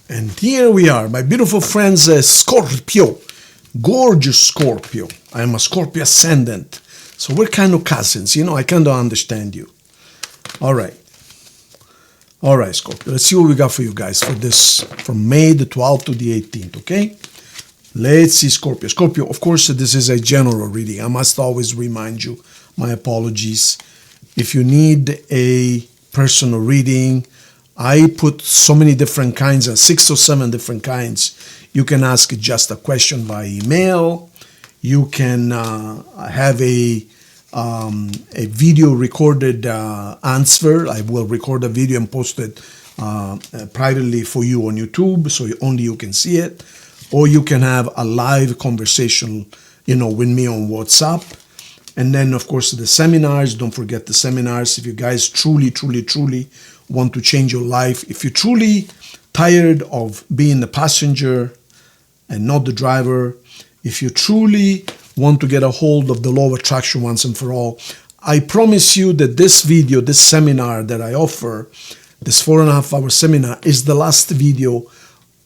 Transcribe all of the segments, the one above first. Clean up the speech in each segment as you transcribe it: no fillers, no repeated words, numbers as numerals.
And here we are, my beautiful friends, Scorpio, gorgeous Scorpio. I am a Scorpio ascendant, so we're kind of cousins, I kind of understand you. All right, Scorpio, let's see what we got for you guys for this, from May the 12th to the 18th, okay? Let's see, Scorpio. Scorpio, of course, this is a general reading. I must always remind you, my apologies. If you need a personal reading, I put so many different kinds, 6 or 7 different kinds. You can ask just a question via email. You can have a video recorded answer. I will record a video and post it privately for you on YouTube, so only you can see it. Or you can have a live conversation, with me on WhatsApp. And then, of course, the seminars. Don't forget the seminars. If you guys truly want to change your life, if you're truly tired of being the passenger and not the driver, if you truly want to get a hold of the law of attraction once and for all, I promise you that this video, this seminar that I offer, this 4.5-hour seminar, is the last video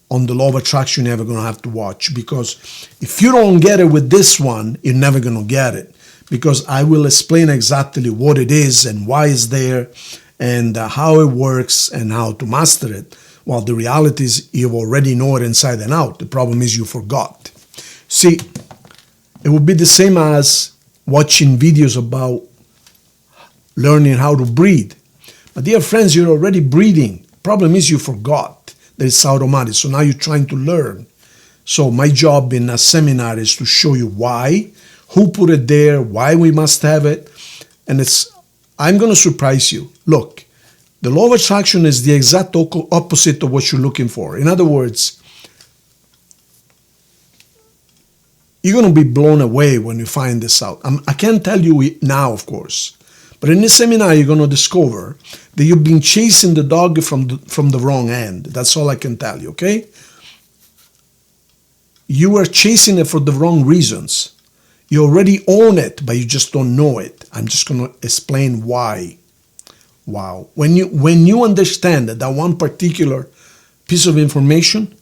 on the law of attraction you're ever going to have to watch. Because if you don't get it with this one, you're never going to get it. Because I will explain exactly what it is and why it's there and how it works and how to master it. Well, the reality is you already know it inside and out. The problem is you forgot. See, it would be the same as watching videos about learning how to breathe. But dear friends, you're already breathing. Problem is you forgot that it's automatic. So now you're trying to learn. So my job in a seminar is to show you why, who put it there, why we must have it. And I'm going to surprise you. Look, the law of attraction is the exact opposite of what you're looking for. In other words, you're going to be blown away when you find this out. I can't tell you now, of course. But in this seminar, you're going to discover that you've been chasing the dog from the wrong end. That's all I can tell you, okay? You are chasing it for the wrong reasons. You already own it, but you just don't know it. I'm just going to explain why. Wow. When you understand that one particular piece of information,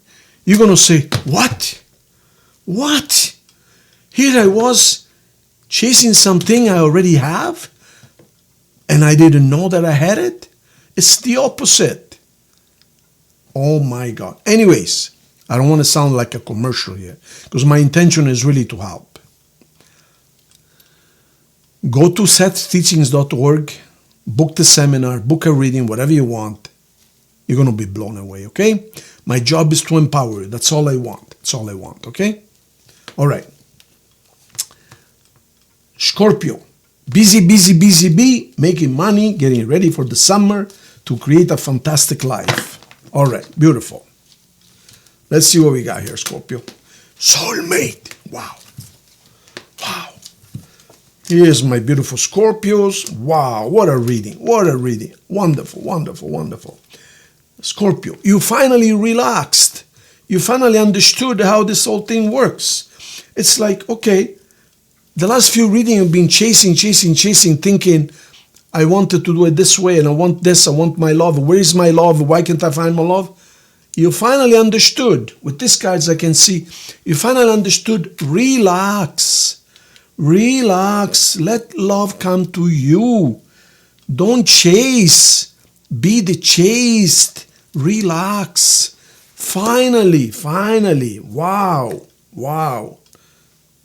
you're going to say, what? What? Here I was chasing something I already have, and I didn't know that I had it? It's the opposite. Oh my God. Anyways, I don't want to sound like a commercial here, because my intention is really to help. Go to SethTeachings.org, book the seminar, book a reading, whatever you want. You're going to be blown away, okay? My job is to empower you. That's all I want. That's all I want, okay? All right. Scorpio. Busy, making money, getting ready for the summer to create a fantastic life. All right, beautiful. Let's see what we got here, Scorpio. Soulmate. Wow. Here's my beautiful Scorpios. Wow, what a reading. Wonderful. Scorpio, you finally relaxed. You finally understood how this whole thing works. It's like, okay, the last few readings have been chasing, thinking, I wanted to do it this way, and I want this, I want my love. Where is my love? Why can't I find my love? You finally understood. With these cards I can see, you finally understood. Relax. Let love come to you. Don't chase. Be the chased. Relax. Finally. Wow.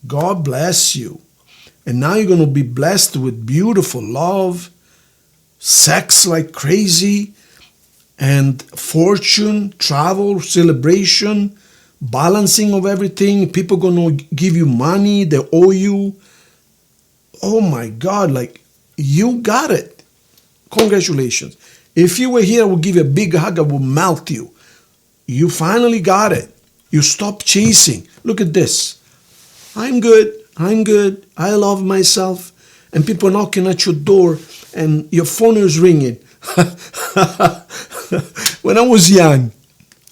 God bless you. And now you're going to be blessed with beautiful love, sex like crazy, and fortune, travel, celebration, balancing of everything. People going to give you money, they owe you. Oh my God, you got it. Congratulations. If you were here, I would give you a big hug, I would melt you. You finally got it. You stopped chasing. Look at this. I'm good. I love myself. And people knocking at your door and your phone is ringing. When I was young,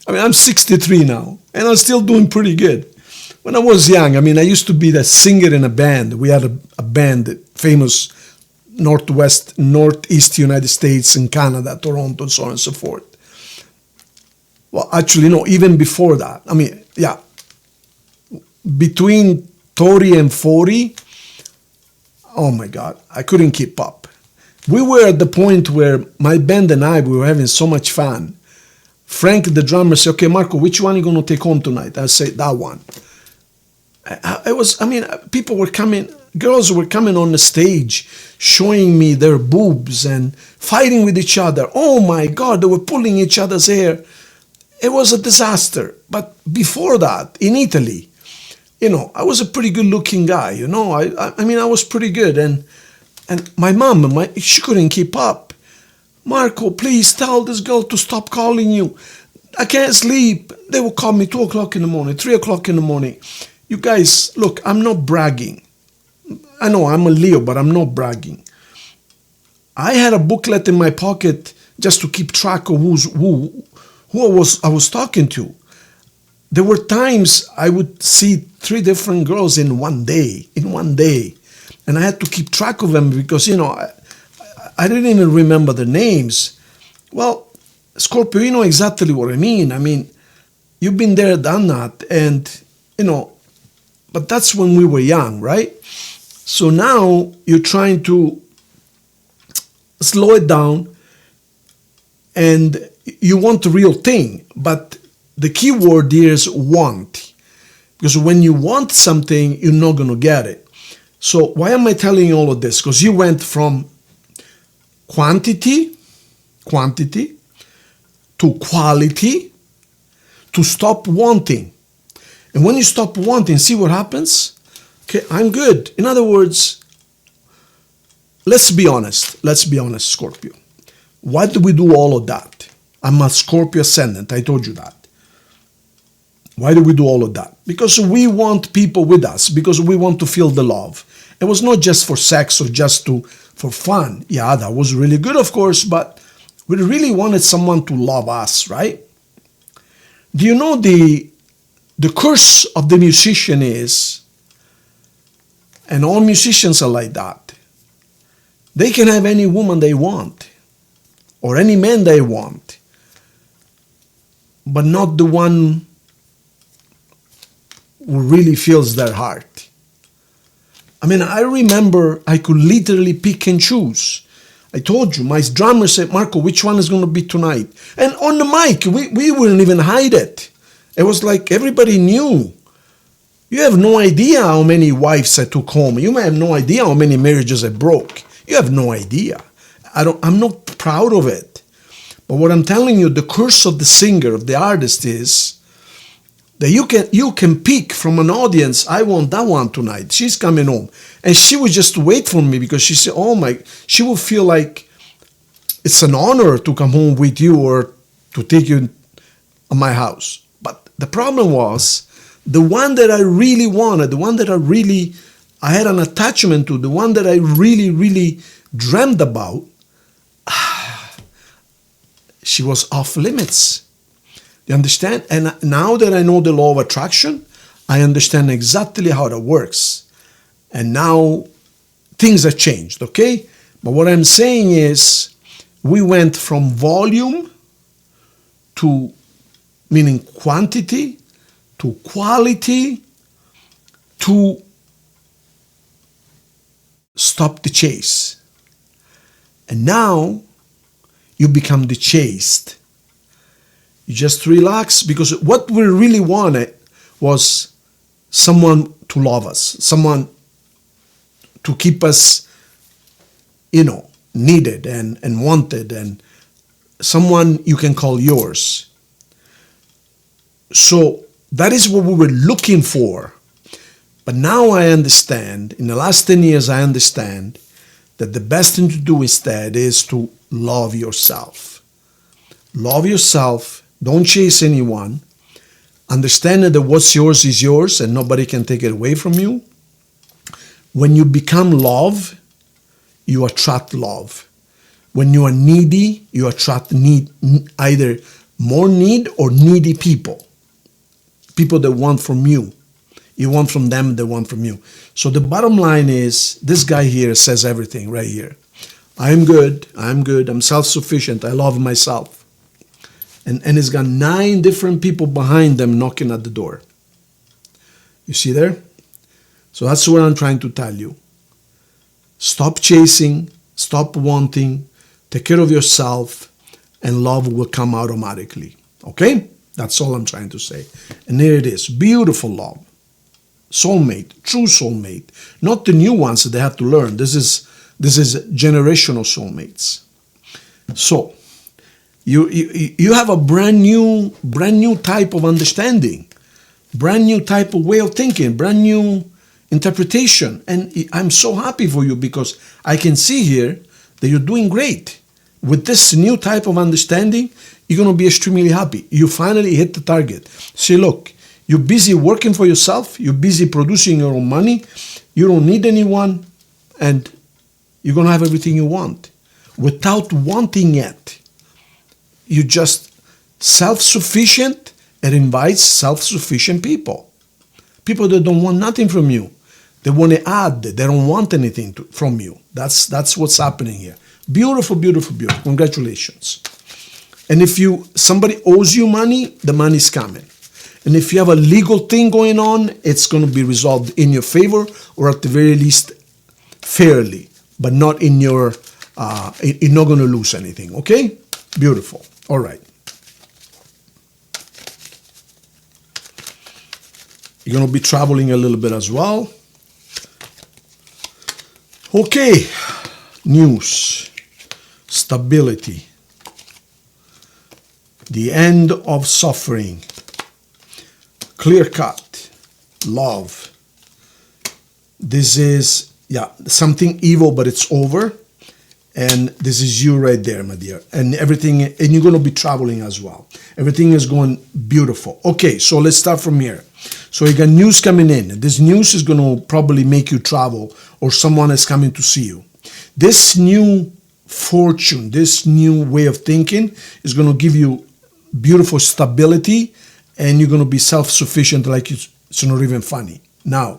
I'm 63 now, and I'm still doing pretty good. When I was young, I used to be the singer in a band. We had a band, famous Northeast United States and Canada, Toronto, and so on and so forth. Well, actually, no, even before that. I mean, yeah, between 30 and 40, oh my God, I couldn't keep up. We were at the point where my band and I, we were having so much fun. Frank, the drummer, said, okay, Marco, which one are you going to take home tonight? I said, that one. People were coming, girls were coming on the stage, showing me their boobs and fighting with each other. Oh my God, they were pulling each other's hair. It was a disaster. But before that, in Italy, I was a pretty good looking guy, I was pretty good. And my mom, she couldn't keep up. Marco, please tell this girl to stop calling you. I can't sleep. They would call me 2 o'clock in the morning, 3 o'clock in the morning. You guys, look, I'm not bragging. I know I'm a Leo, but I'm not bragging. I had a booklet in my pocket just to keep track of who I was talking to. There were times I would see 3 different girls in one day. And I had to keep track of them because, I didn't even remember their names. Well, Scorpio, you know exactly what I mean. I mean, you've been there, done that. And, but that's when we were young, right? So now you're trying to slow it down and you want the real thing. But the key word here is want. Because when you want something, you're not going to get it. So why am I telling you all of this? Because you went from quantity to quality to stop wanting. And when you stop wanting, see what happens? Okay, I'm good. In other words, let's be honest, Scorpio. Why do we do all of that? I'm a Scorpio ascendant, I told you that. Why do we do all of that? Because we want people with us, because we want to feel the love. It was not just for sex or just for fun. Yeah, that was really good, of course, but we really wanted someone to love us, right? Do you know the curse of the musician is, and all musicians are like that, they can have any woman they want, or any man they want, but not the one who really feels their heart. I mean, I remember I could literally pick and choose. I told you, my drummer said, Marco, which one is going to be tonight? And on the mic, we wouldn't even hide it. It was like everybody knew. You have no idea how many wives I took home. You may have no idea how many marriages I broke. You have no idea. I'm not proud of it. But what I'm telling you, the curse of the singer, of the artist is that you can pick from an audience, I want that one tonight. She's coming home. And she would just wait for me because she said, she would feel like it's an honor to come home with you or to take you to my house. But the problem was, the one that I really wanted, the one that I had an attachment to, the one that I really, really dreamed about, she was off limits. You understand? And now that I know the law of attraction, I understand exactly how that works. And now things have changed, okay? But what I'm saying is we went from volume to, meaning quantity, to quality, to stop the chase. And now you become the chased. You just relax, because what we really wanted was someone to love us, someone to keep us, needed and wanted, and someone you can call yours. So that is what we were looking for. But now I understand, in the last 10 years, I understand that the best thing to do instead is to love yourself. Love yourself. Don't chase anyone. Understand that what's yours is yours and nobody can take it away from you. When you become love, you attract love. When you are needy, you attract either more need or needy people. People that want from you. You want from them, they want from you. So the bottom line is, this guy here says everything right here. I'm good, I'm self-sufficient, I love myself. And it's got 9 different people behind them knocking at the door. You see there? So that's what I'm trying to tell you. Stop chasing, stop wanting, take care of yourself, and love will come automatically. Okay? That's all I'm trying to say. And here it is. Beautiful love. Soulmate, true soulmate. Not the new ones that they have to learn. This is generational soulmates. So, you have a brand new type of understanding, brand new type of way of thinking, brand new interpretation. And I'm so happy for you because I can see here that you're doing great. With this new type of understanding, you're going to be extremely happy. You finally hit the target. See, look, you're busy working for yourself. You're busy producing your own money. You don't need anyone. And you're going to have everything you want without wanting it. You're just self-sufficient. It invites self-sufficient people. People that don't want nothing from you. They want to add. They don't want anything from you. That's what's happening here. Beautiful, beautiful, beautiful. Congratulations. And if somebody owes you money, the money's coming. And if you have a legal thing going on, it's going to be resolved in your favor, or at the very least fairly, but not in your, you're not going to lose anything. Okay? Beautiful. All right. You're going to be traveling a little bit as well. Okay. News. Stability. The end of suffering. Clear cut. Love. This is, something evil, but it's over. And this is you right there, my dear. And everything, and you're going to be traveling as well. Everything is going beautiful. Okay, so let's start from here. So you got news coming in. This news is going to probably make you travel, or someone is coming to see you. This new fortune, this new way of thinking is going to give you beautiful stability, and you're going to be self-sufficient like it's not even funny. Now,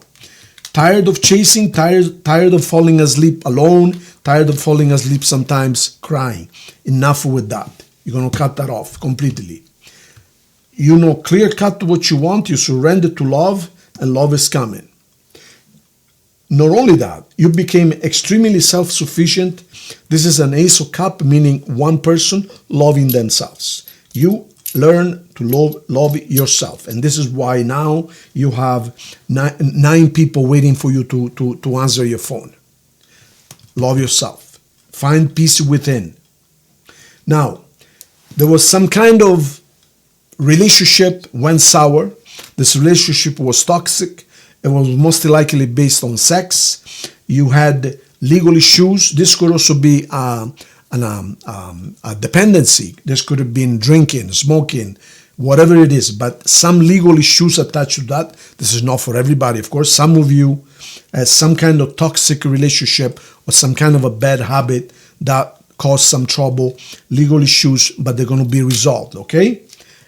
tired of chasing, tired of falling asleep alone, tired of falling asleep sometimes crying. Enough with that. You're going to cut that off completely. You know, clear cut what you want, you surrender to love, and love is coming. Not only that, you became extremely self-sufficient. This is an Ace of Cups, meaning one person loving themselves. You learn to love yourself. And this is why now you have 9 people waiting for you to answer your phone. Love yourself. Find peace within. Now, there was some kind of relationship went sour. This relationship was toxic. It was most likely based on sex. You had legal issues. This could also be a dependency. This could have been drinking, smoking, whatever it is. But some legal issues attached to that. This is not for everybody, of course. Some of you have some kind of toxic relationship or some kind of a bad habit that caused some trouble, legal issues, but they're going to be resolved, okay?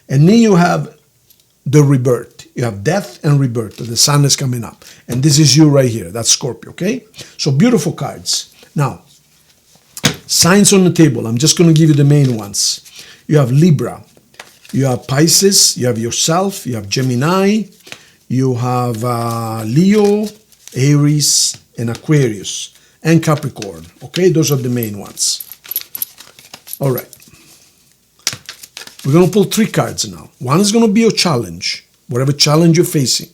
And then you have the rebirth. You have death and rebirth. The sun is coming up. And this is you right here. That's Scorpio, okay? So beautiful cards. Now, signs on the table. I'm just going to give you the main ones. You have Libra. You have Pisces. You have yourself. You have Gemini. You have Leo, Aries, and Aquarius. And Capricorn. Okay? Those are the main ones. All right. We're going to pull 3 cards now. One is going to be your challenge, whatever challenge you're facing.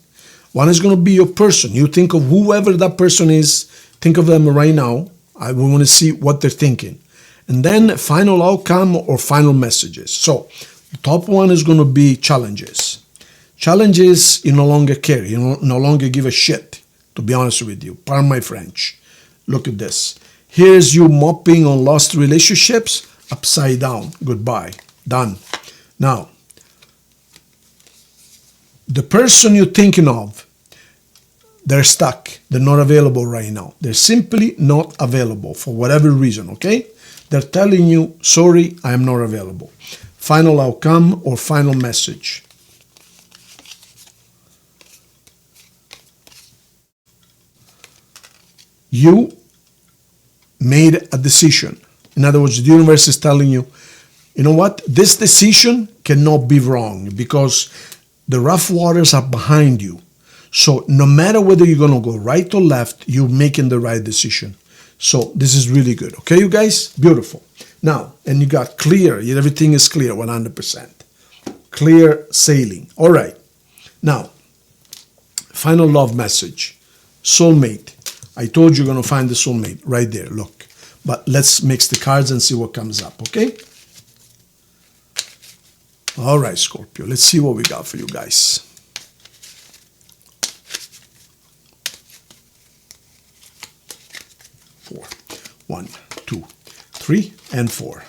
One is going to be your person. You think of whoever that person is. Think of them right now. We want to see what they're thinking. And then final outcome or final messages. So the top one is going to be challenges. Challenges you no longer care. You no longer give a shit, to be honest with you. Pardon my French. Look at this. Here's you mopping on lost relationships. Upside down. Goodbye. Done. Now, the person you're thinking of, they're stuck. They're not available right now. They're simply not available for whatever reason, okay? They're telling you, sorry, I am not available. Final outcome or final message. You made a decision. In other words, the universe is telling you, you know what? This decision cannot be wrong because the rough waters are behind you. So no matter whether you're going to go right or left, you're making the right decision. So this is really good. Okay, you guys? Beautiful. Now, and you got clear. Everything is clear, 100%. Clear sailing. All right. Now, final love message. Soulmate. I told you you're going to find the soulmate right there. Look. But let's mix the cards and see what comes up, okay? All right, Scorpio. Let's see what we got for you guys. 4. 1, 2, 3, and 4.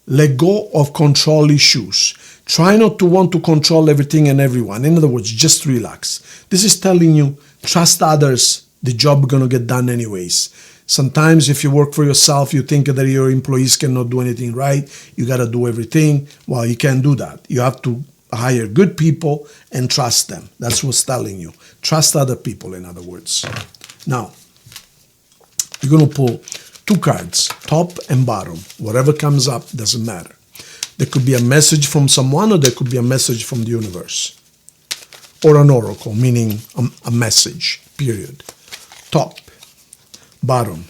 Let go of control issues. Try not to want to control everything and everyone. In other words, just relax. This is telling you, trust others. The job is going to get done anyways. Sometimes if you work for yourself, you think that your employees cannot do anything right. You got to do everything. Well, you can't do that. You have to hire good people and trust them. That's what's telling you. Trust other people, in other words. Now, you're going to pull 2 cards, top and bottom. Whatever comes up, doesn't matter. There could be a message from someone or there could be a message from the universe. Or an oracle, meaning a message, period. Top, bottom.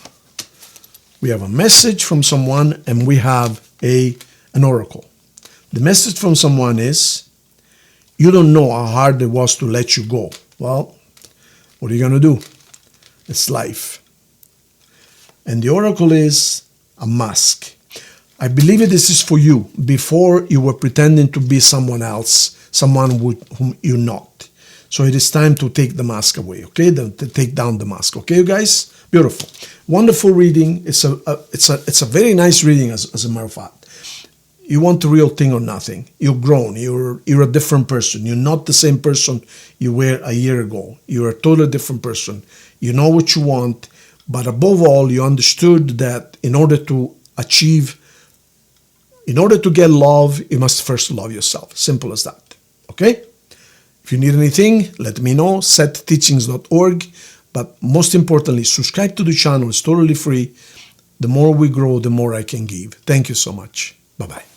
We have a message from someone and we have an oracle. The message from someone is, you don't know how hard it was to let you go. Well, what are you going to do? It's life. And the oracle is a mask. I believe this is for you. Before you were pretending to be someone else, someone whom you're not. So it is time to take the mask away, okay? To take down the mask, okay, you guys? Beautiful. Wonderful reading. It's a very nice reading, as a matter of fact. You want the real thing or nothing. You've grown. You're a different person. You're not the same person you were a year ago. You're a totally different person. You know what you want. But above all, you understood that in order to get love, you must first love yourself. Simple as that. Okay? If you need anything, let me know. SethTeachings.org. But most importantly, subscribe to the channel. It's totally free. The more we grow, the more I can give. Thank you so much. Bye-bye.